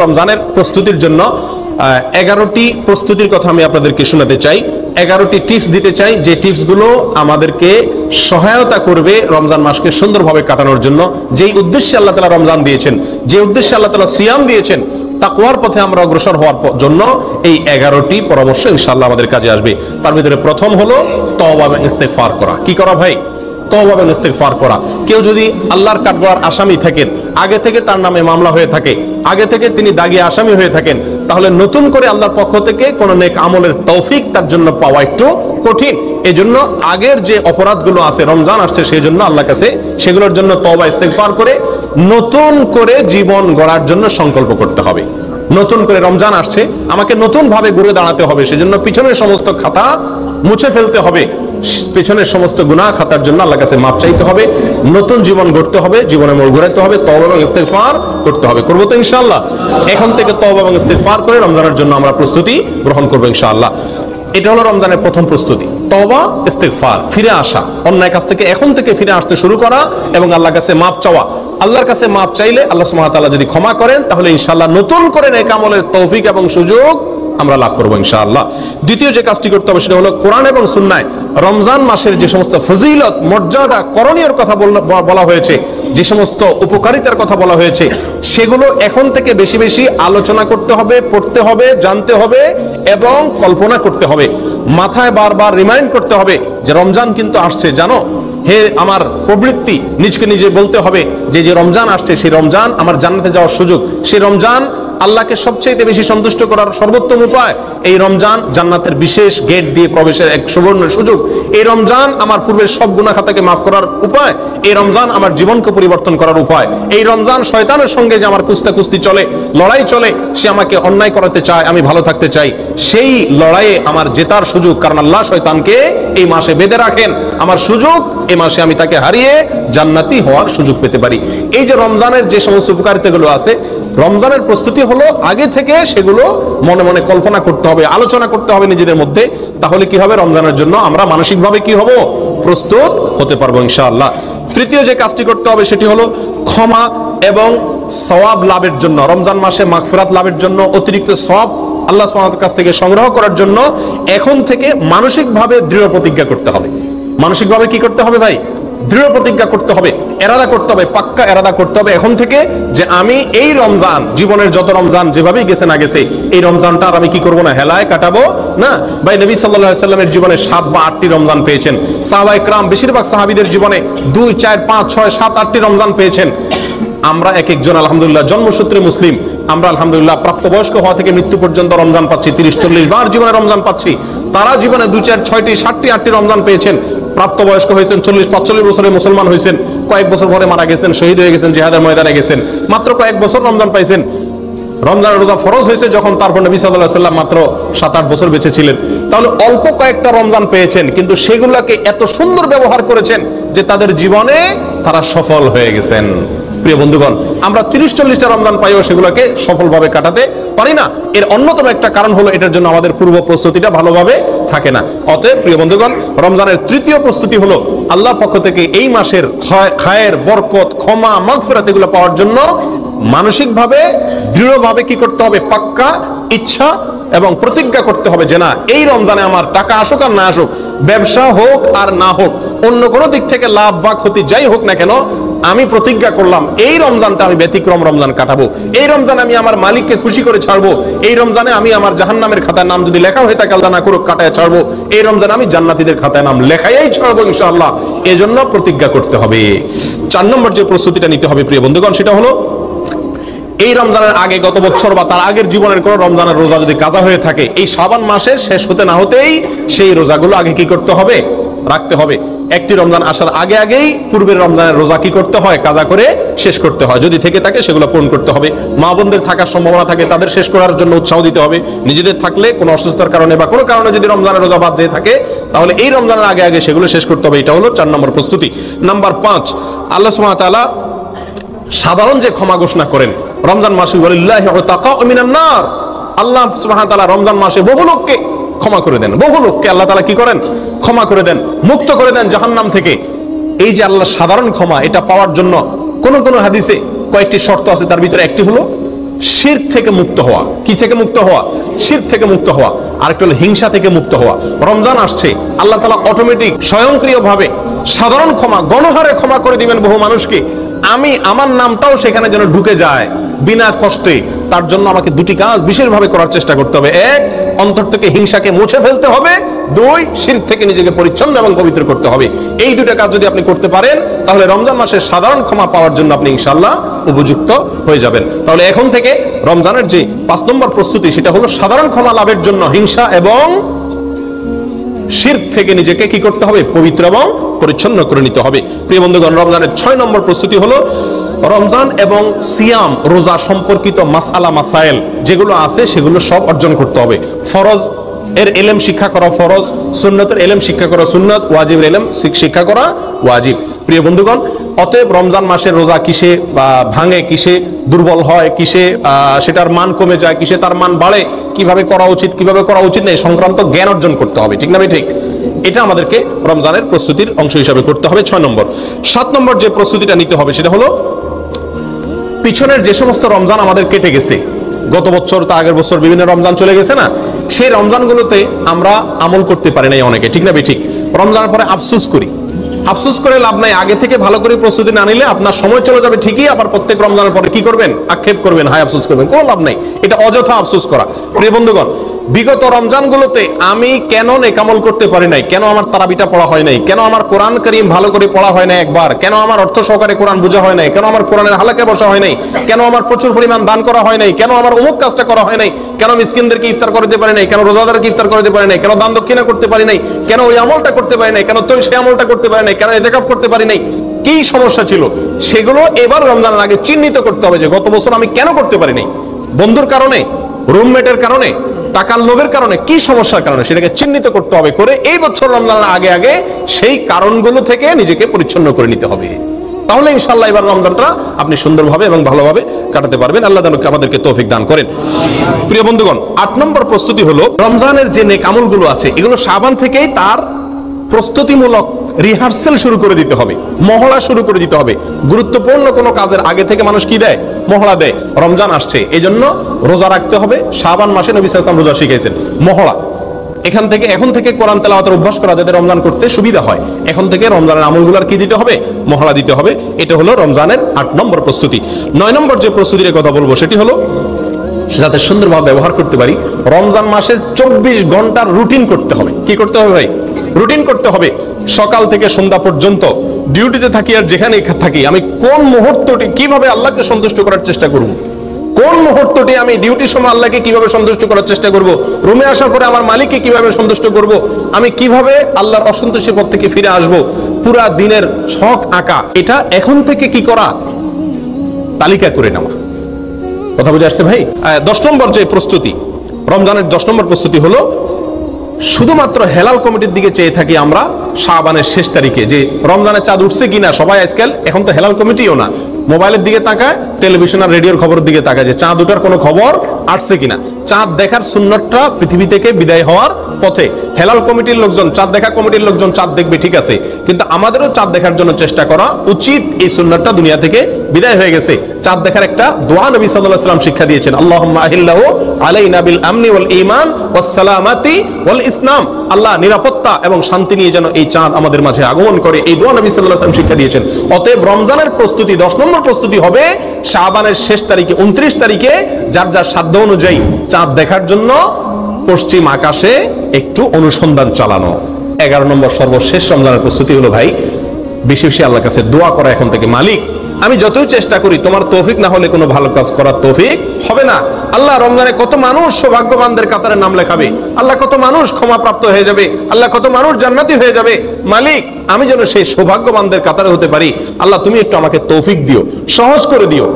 রমজানের প্রস্তুতির জন্য 11টি প্রস্তুতির কথা আমি আপনাদেরকে শোনাতে চাই। 11টি টিপস দিতে চাই, যে টিপসগুলো আমাদেরকে সহায়তা করবে রমজান মাসকে সুন্দরভাবে কাটানোর জন্য। যেই উদ্দেশ্যে আল্লাহ তাআলা রমজান দিয়েছেন, যে উদ্দেশ্যে আল্লাহ তাআলা সিয়াম দিয়েছেন, তাকওয়ার পথে আমরা অগ্রসর হওয়ার জন্য এই 11টি পরামর্শ ইনশাআল্লাহ আমাদের কাজে আসবে। তার ভিতরে প্রথম হলো তওবা এবং ইস্তেগফার করা। কি করা ভাই? তওবা এবং ইস্তেগফার করা। কেউ যদি আল্লাহর কাঠগড়ার আসামি থাকেন, আগে থেকে তার নামে মামলা হয়ে থাকে, আগে থেকে তিনি দাগী আসামি হয়ে থাকেন, তাহলে নতুন করে আল্লাহর পক্ষ থেকে কোন নেক আমলের তৌফিক তার জন্য পাওয়া একটু কঠিন। এজন্য আগের যে অপরাধগুলো আছে, রমজান আসছে সেই জন্য আল্লাহর কাছে সেগুলোর জন্য তওবা ইস্তেগফার করে নতুন করে জীবন গড়ার জন্য সংকল্প করতে হবে। নতুন করে রমজান আসছে, আমাকে নতুন ভাবে ঘুরে দাঁড়াতে হবে, সেজন্য পিছনের সমস্ত খাতা মুছে ফেলতে হবে, পেছনের সমস্ত গুনাহ খাতার জন্য আল্লাহর কাছে মাপ চাইতে হবে, নতুন জীবন গড়তে হবে, জীবনে মোড় ঘুরাইতে হবে, তওবা এবং ইস্তেগফার করতে হবে। করবো তো ইনশাআল্লাহ? এখন থেকে তওবা এবং ইস্তেগফার করে রমজানের জন্য আমরা প্রস্তুতি গ্রহণ করবো ইনশাআল্লাহ। এটা হলো রমজানের প্রথম প্রস্তুতি, তওবা ইস্তেগফার, ফিরে আসা, অন্যায় কাজ থেকে এখন থেকে ফিরে আসতে শুরু করা এবং আল্লাহর কাছে মাপ চাওয়া। আল্লাহর কাছে মাপ চাইলে আল্লাহ সুবহানাহু ওয়া তাআলা যদি ক্ষমা করেন, তাহলে ইনশাআল্লাহ নতুন করে নেক আমলের তৌফিক এবং সুযোগ আমরা লাভ করবো ইনশাআল্লাহ। দ্বিতীয় যে কাজটি করতে হবে সেটা হলো কোরআন এবং সুন্নায় রমজান মাসের যে সমস্ত ফজিলত, মর্যাদা, করণীয়র কথা বলা হয়েছে, যে সমস্ত উপকারিতার কথা বলা হয়েছে, সেগুলো এখন থেকে বেশি বেশি আলোচনা করতে হবে, পড়তে হবে, জানতে হবে এবং কল্পনা করতে হবে। মাথায় বারবার রিমাইন্ড করতে হবে যে রমজান কিন্তু আসছে, জানো। হে আমার প্রবৃত্তি, নিজকে নিজে বলতে হবে যে যে রমজান আসছে সেই রমজান আমার জান্নাতে যাওয়ার সুযোগ, সেই রমজান আল্লাহকে সবচেয়ে বেশি সন্তুষ্ট করার সর্বোত্তম উপায়, এই রমজান জান্নাতের বিশেষ গেট দিয়ে প্রবেশের এক সুবর্ণ সুযোগ, এই রমজান আমার পূর্বের সব গুনাহ খাতাকে মাফ করার উপায়, এই রমজান আমার জীবনকে পরিবর্তন করার উপায়, এই রমজান শয়তানের সঙ্গে যে আমার কুস্তি চলে, লড়াই চলে, সে আমাকে অন্যায় করাতে চায়, আমি ভালো থাকতে চাই, সেই লড়াইয়ে আমার জেতার সুযোগ, কারণ আল্লাহ শয়তানকে এই মাসে বেঁধে রাখেন, আমার সুযোগ এই মাসে আমি তাকে হারিয়ে জান্নাতি হওয়ার সুযোগ পেতে পারি। এই যে রমজানের যে সমস্ত উপকারিতাগুলো আছে, রমজানের প্রস্তুতি হলো আগে থেকে সেগুলো মনে মনে কল্পনা করতে হবে, আলোচনা করতে হবে নিজেদের মধ্যে। তাহলে কি হবে? রমজানের জন্য আমরা মানসিকভাবে কি হব? প্রস্তুত হতে পারবো ইনশাআল্লাহ। তৃতীয় যে কাজটি করতে হবে সেটি হলো ক্ষমা এবং সওয়াব লাভের জন্য, রমজান মাসে মাগফিরাত লাভের জন্য, অতিরিক্ত সওয়াব আল্লাহ সুবহানাহু ওয়া তাআলার কাছ থেকে সংগ্রহ করার জন্য এখন থেকে মানসিকভাবে দৃঢ় প্রতিজ্ঞা করতে হবে। মানসিকভাবে কি করতে হবে ভাই? দৃঢ় প্রতিজ্ঞা করতে হবে, এরাদা করতে হবে, পাক্কা এরাদা করতে হবে এখন থেকে যে আমি এই রমজান, জীবনের যত রমজান যেভাবেই গেছে না গেছে, এই রমজানটা আর আমি কি করবো না, হেলায় কাটাবো না। ভাই নবী সাল্লাল্লাহু আলাইহি ওয়াসাল্লামের জীবনে 7 বা 8টি রমজান পেয়েছেন। সাহাবায়ে কেরাম, বেশিরভাগ সাহাবীদের জীবনে 2, 4, 5, 6, 7, 8টি রমজান পেয়েছেন। আমরা এক একজন আলহামদুলিল্লাহ জন্মসূত্রে মুসলিম, আমরা আলহামদুলিল্লাহ প্রাপ্তবয়স্ক হওয়া থেকে মৃত্যু পর্যন্ত রমজান পাচ্ছি, 30-40 বার জীবনে রমজান পাচ্ছি। তারা জীবনে 2, 4, 6টি, 7টি, 8টি রমজান পেয়েছেন, প্রাপ্তবয়স্ক হয়েছেন, 40-45 বছরে মুসলমান হয়েছেন, কয়েক বছর পরে মারা গেছেন, শহীদ হয়ে গেছেন, জিহাদের ময়দানে গেছেন, মাত্র কয়েক বছর রমজান পাইছেন। রমজানের রোজা ফরজ হয়েছে যখন, তারপর নবী সাল্লাল্লাহু আলাইহি ওয়াসাল্লাম মাত্র 7-8 বছর বেঁচে ছিলেন। তাহলে অল্প কয়েকটা রমজান পেয়েছেন, কিন্তু সেগুলোকে এত সুন্দর ব্যবহার করেছেন যে তাদের জীবনে তারা সফল হয়ে গেছেন। প্রিয় বন্ধুগণ, আমরা 30-40টা রমজান পাইও সেগুলোকে সফলভাবে কাটাতে পারি না। এর অন্যতম একটা কারণ হলো এটার জন্য আমাদের পূর্ব প্রস্তুতিটা ভালোভাবে থাকে না। অতএব প্রিয় বন্ধুগণ, রমজানের তৃতীয় প্রস্তুতি হলো আল্লাহর পক্ষ থেকে এই মাসের খায়ের, বরকত, ক্ষমা, মাগফিরাত এগুলো পাওয়ার জন্য মানসিকভাবে দৃঢ়ভাবে কি করতে হবে? পাক্কা ইচ্ছা এবং প্রতিজ্ঞা করতে হবে যে না, এই রমজানে আমার টাকা আসুক আর না আসুক, ব্যবসা হোক আর না হোক, অন্য কোনো দিক থেকে লাভ বা ক্ষতি যাই হোক না কেন, আমি প্রতিজ্ঞা করলাম এই রমজানটা আমি ব্যতিক্রম রমজান কাটাবো, এই রমজানে আমি আমার মালিককে খুশি করে ছাড়বো, এই রমজানে আমি আমার জাহান্নামের খাতায় নাম যদি লেখা হয়ে থাকে আল্লাহ না করুক কাটায় ছাড়বো, এই রমজানে আমি জান্নাতীদের খাতায় নাম লেখাই ছাড়বো ইনশাআল্লাহ। এজন্য প্রতিজ্ঞা করতে হবে। 4 নম্বর যে প্রস্তুতিটা নিতে হবে প্রিয় বন্ধুগণ, সেটা হলো এই রমজানের আগে, গত বছর বা তার আগের জীবনের কোন রমজানের রোজা যদি কাজা হয়ে থাকে, এই শাবান মাসের শেষ হতে না হতেই সেই রোজাগুলো আগে কি করতে হবে? রাখতে হবে। একটি রমজান আসার আগে আগেই পূর্বের রমজানের রোজা কি করতে হয়? কাজা করে শেষ করতে হয়। যদি থেকে থাকে সেগুলো পূরণ করতে হবে। মা বোনদের থাকার সম্ভাবনা থাকে, তাদের শেষ করার জন্য উৎসাহ দিতে হবে। নিজেদের থাকলে কোনো অসুস্থতার কারণে বা কোনো কারণে যদি রমজানের রোজা বাদ যেয়ে থাকে, তাহলে এই রমজানের আগে আগে সেগুলো শেষ করতে হবে। এটা হলো 4 নম্বর প্রস্তুতি। নাম্বার 5, আল্লাহ সুবহানাহু ওয়া তাআলা সাধারণ যে ক্ষমা ঘোষণা করেন রমজান মাসে, ওয়ালিল্লাহি উতাকাউ মিনান নার, আল্লাহ সুবহানাহু ওয়া তাআলা রমজান মাসে বহু লোককে ক্ষমা করে দেন, বহু লোককে আল্লাহ তাআলা কি করেন? ক্ষমা করে দেন, মুক্ত করে দেন জাহান্নাম থেকে। এই যে আল্লাহ সাধারণ ক্ষমা, এটা পাওয়ার জন্য কোন কোন হাদিসে কয়েকটি শর্ত আছে, তার ভিতরে একটি হলো শিরক থেকে মুক্ত হওয়া। কি থেকে মুক্ত হওয়া? শিরক থেকে মুক্ত হওয়া। আরেকটা হলো হিংসা থেকে মুক্ত হওয়া। রমজান আসছে, আল্লাহ তাআলা অটোমেটিক স্বয়ংক্রিয়ভাবে সাধারণ ক্ষমা, গণহারে ক্ষমা করে দিবেন বহু মানুষকে। আমি আমার নামটাও সেখানে যেন ঢুকে যায় বিনা কষ্টে, তার জন্য আমাকে দুটি কাজ বিশেষভাবে করার চেষ্টা করতে হবে। এক, অন্তর থেকে হিংসাকে মুছে ফেলতে হবে। দুই, শিরক থেকে নিজেকে পরিচ্ছন্ন এবং পবিত্র করতে হবে। এই দুটো কাজ যদি আপনি করতে পারেন, তাহলে রমজান মাসে সাধারণ ক্ষমা পাওয়ার জন্য আপনি ইনশাআল্লাহ উপযুক্ত হয়ে যাবেন। তাহলে এখন থেকে রমজানের যে 5 নম্বর প্রস্তুতি, সেটা হলো সাধারণ ক্ষমা লাভের জন্য হিংসা এবং শিরক থেকে নিজেকে কি করতে হবে? পবিত্র এবং পরিচ্ছন্ন করে নিতে হবে। প্রিয় বন্ধুগণ, রমজানের 6 নম্বর প্রস্তুতি হলো রমজান এবং সিয়াম, রোজা সম্পর্কিত মাসালা মাসাইল যেগুলো আছে সেগুলো সব অর্জন করতে হবে। ফরজ এর ইলম শিক্ষা করা ফরজ, সুন্নতের ইলম শিক্ষা করা সুন্নত, ওয়াজিবের ইলম শিক্ষা করা ওয়াজিব। প্রিয় বন্ধুগণ, অতএব রমজান মাসের রোজা কিসে ভাঙে, কিসে দুর্বল হয়, কিসে সেটার মান কমে যায়, কিসে তার মান বাড়ে, কিভাবে করা উচিত, কিভাবে করা উচিত নেই সংক্রান্ত জ্ঞান অর্জন করতে হবে। ঠিক না ভাই? ঠিক। এটা আমাদেরকে রমজানের প্রস্তুতির অংশ হিসাবে করতে হবে। 6 নম্বর। 7 নম্বর যে প্রস্তুতিটা নিতে হবে সেটা হলো পিছনের যে সমস্ত রমজান আমাদের কেটে গেছে, গত বছর তা আগের বছর বিভিন্ন রমজান চলে গেছে না, সেই রমজানগুলোতে আমরা আমল করতে পারি নাই অনেকে। ঠিক না ভাই? ঠিক। রমজানের পরে আফসোস করি। আফসোস করে লাভ নাই। আগে থেকে ভালো করে প্রস্তুতি না নিলে আপনার সময় চলে যাবে ঠিকই, আবার প্রত্যেক রমজানের পরে কি করবেন? আক্ষেপ করবেন, হায় আফসোস করবেন। কোনো লাভ নাই, এটা অযথা আফসোস করা। প্রিয় বন্ধুগণ, বিগত রমজানগুলোতে আমি কেন নেকামল করতে পারি নাই? কেন আমার তারাবিটা পড়া হয় নাই? কেন আমার কোরআন কারীম ভালো করে পড়া হয় না একবার? কেন আমার অর্থ সহকারে কোরআন বোঝা হয় নাই? কেন আমার কোরআনের হালাকে বসা হয় নাই? কেন আমার প্রচুর পরিমাণ দান করা হয় নাই? কেন আমার অমুক কাজটা করা হয় নাই? কেন মিসকিনদেরকে ইফতার করতে পারি নাই? কেন রোজাদারকে ইফতার করতে পারি নাই? কেন দান দক্ষিণা করতে পারি নাই? কেন ওই আমলটা করতে পারি নাই? কেন তো সেই আমলটা করতে পারি নাই? কেন ইতিকাফ করতে পারি নাই? কি সমস্যা ছিল সেগুলো এবার রমজানের আগে চিহ্নিত করতে হবে যে গত বছর আমি কেন করতে পারি নাই। বন্ধুর কারণে, রুমমেটের কারণে, টাকার লোভের কারণে, কি সমস্যার কারণে, সেটাকে চিহ্নিত করতে হবে। করে এই বছর রমজানের আগে আগে সেই কারণগুলো থেকে নিজেকে পরিচ্ছন্ন করে নিতে হবে। তাহলে ইনশাআল্লাহ এবার রমজানটা আপনি সুন্দরভাবে এবং ভালোভাবে কাটাতে পারবেন। আল্লাহ আমাদেরকে তৌফিক দান করেন। প্রিয় বন্ধুগণ, 8 নম্বর প্রস্তুতি হলো রমজানের যে নেক আমলগুলো আছে এগুলো শাবান থেকেই তার প্রস্তুতিমূলক রিহার্সেল শুরু করে দিতে হবে, মহড়া শুরু করে দিতে হবে। গুরুত্বপূর্ণ কোনো কাজের আগে থেকে মানুষ কি দেয়? মহড়া দেয়। রমজান আসছে, এই জন্য রোজা রাখতে হবে। শাবান মাসে নবী সাল্লাল্লাহু আলাইহি ওয়াসাল্লাম রোজা শিখাইছেন। মহড়া এখন থেকে কোরআন তেলাওয়াতের অভ্যাস করা যাতে রমজান করতে সুবিধা হয়, এখন থেকে রমজানের আমলগুলোর কি দিতে হবে? মহড়া দিতে হবে। এটা হলো রমজানের 8 নম্বর প্রস্তুতি। 9 নম্বর যে প্রস্তুতির কথা বলবো সেটি হলো যাতে সুন্দরভাবে ব্যবহার করতে পারি, রমজান মাসের 24 ঘন্টার রুটিন করতে হবে। কি করতে হবে ভাই? রুটিন করতে হবে। সকাল থেকে সন্ধ্যা পর্যন্ত ডিউটিতে থাকি আর যেখানে থাকি, আমি কোন মুহূর্তটি কিভাবে আল্লাহকে সন্তুষ্ট করার চেষ্টা করব, কোন মুহূর্তটি আমি ডিউটির সময় আল্লাহকে কিভাবে সন্তুষ্ট করার চেষ্টা করব, রুমে আসার পরে আমার মালিককে কিভাবে সন্তুষ্ট করব, আমি কিভাবে আল্লাহর অসন্তুষ্টির পথ থেকে ফিরে আসব, পুরা দিনের ছক আঁকা। এটা এখন থেকে কি করা? তালিকা করে নেওয়া। কথা বুঝে আসছে ভাই? 10 নম্বর যে প্রস্তুতি, রমজানের 10 নম্বর প্রস্তুতি হলো শুধুমাত্র হেলাল কমিটির দিকে চেয়ে থাকি আমরা শাবানের শেষ তারিখে যে রমজানের চাঁদ উঠছে কিনা। সবাই আজকাল এখন তো হেলাল কমিটিও না, মোবাইলের দিকে তাকায়, টেলিভিশন আর রেডিওর খবরের দিকে তাকায় যে চাঁদ ওঠার কোনো খবর আসছে কিনা। চাঁদ দেখার সুন্নতটা পৃথিবী থেকে বিদায় হওয়ার পথে। হেলাল কমিটির লোকজন, চাঁদ দেখা কমিটির লোকজন চাঁদ দেখবে, ঠিক আছে, কিন্তু আমাদেরও চাঁদ দেখার জন্য চেষ্টা করা উচিত। এই সুন্নতটা দুনিয়া থেকে বিদায় হয়ে গেছে। চাঁদ দেখার একটা দোয়া নবী সাল্লাল্লাহু আলাইহি ওয়াসাল্লাম শিক্ষা দিয়েছেন, আল্লাহুম্মা আহিল্লাহু আলাইনা বিল আমনি ওয়াল ঈমান ওয়াস সালামাতি ওয়াল ইসলাম। আল্লাহ নিরাপত্তা এবং শান্তি নিয়ে যেন এই চাঁদ আমাদের মাঝে আগমন করে, এই দোয়া নবী সাল্লাল্লাহু আলাইহি ওয়াসাল্লাম শিক্ষা দিয়েছেন। অতএব রমজানের প্রস্তুতি 10 নম্বর প্রস্তুতি হবে শাবানের শেষ তারিখে, 29 তারিখে যার যার সাধ্য অনুযায়ী চাঁদ দেখার জন্য পশ্চিম আকাশে একটু অনুসন্ধান চালানো। 11 নম্বর সর্বশেষ রমজানের প্রস্তুতি হলো ভাই বেশি বেশি আল্লাহর কাছে দোয়া করা এখন থেকে, মালিক আমি যতই চেষ্টা করি তোমার তৌফিক না হলে কোনো ভালো কাজ করার তৌফিক হবে না। আল্লাহ রমজানে কত মানুষ সৌভাগ্যবানদের কাতারে নাম লেখাবে, আল্লাহ কত মানুষ ক্ষমাপ্রাপ্ত হয়ে যাবে, আল্লাহ কত মানুষ জান্নাতি হয়ে যাবে। মালিক আমি যেন সেই সৌভাগ্যবানদের কাতারে হতে পারি। আল্লাহ তুমি একটু আমাকে তৌফিক দিও, সহজ করে দিও।